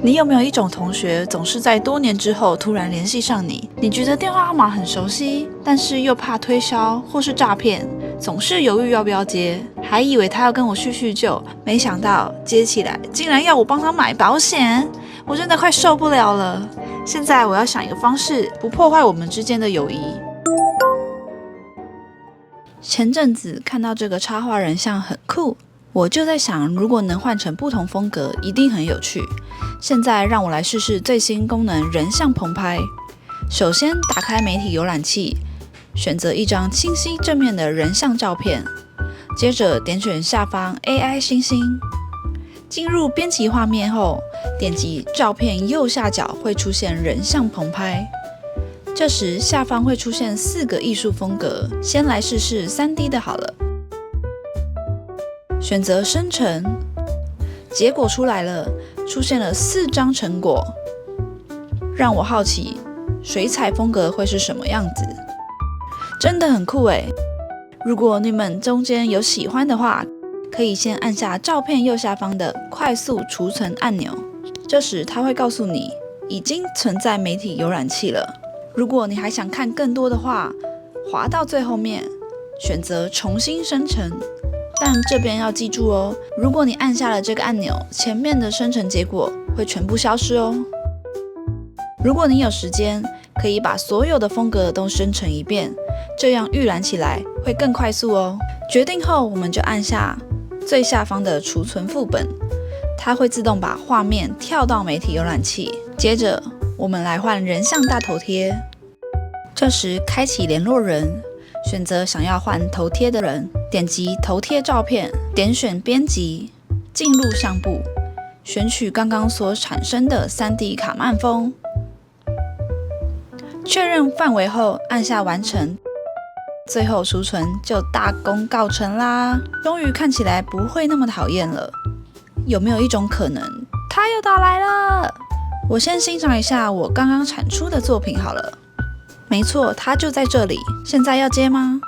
你有没有一种同学，总是在多年之后突然联系上你？你觉得电话号码很熟悉，但是又怕推销或是诈骗，总是犹豫要不要接，还以为他要跟我叙叙旧，没想到接起来竟然要我帮他买保险，我真的快受不了了。现在我要想一个方式，不破坏我们之间的友谊。前阵子看到这个插画人像很酷，我就在想，如果能换成不同风格，一定很有趣。现在让我来试试最新功能人像棚拍。首先打开媒体浏览器，选择一张清晰正面的人像照片，接着点选下方 AI 星星。进入编辑画面后，点击照片右下角会出现人像棚拍。这时下方会出现4个艺术风格，先来试试 3D 的好了。选择生成，结果出来了，出现了4张成果，让我好奇水彩风格会是什么样子，真的很酷耶！如果你们中间有喜欢的话，可以先按下照片右下方的快速储存按钮，这时它会告诉你已经存在媒体浏览器了。如果你还想看更多的话，滑到最后面，选择重新生成。但这边要记住哦，如果你按下了这个按钮，前面的生成结果会全部消失哦。如果你有时间，可以把所有的风格都生成一遍，这样预览起来会更快速哦。决定后，我们就按下最下方的储存副本，它会自动把画面跳到媒体浏览器。接着，我们来换人像大头贴。这时开启联络人，选择想要换头贴的人，点击头贴照片，点选编辑，进入相簿，选取刚刚所产生的 3D 卡漫风。确认范围后，按下完成，最后储存就大功告成啦！终于看起来不会那么讨厌了。有没有一种可能，它又打来了？我先欣赏一下我刚刚产出的作品好了。没错，它就在这里。现在要接吗？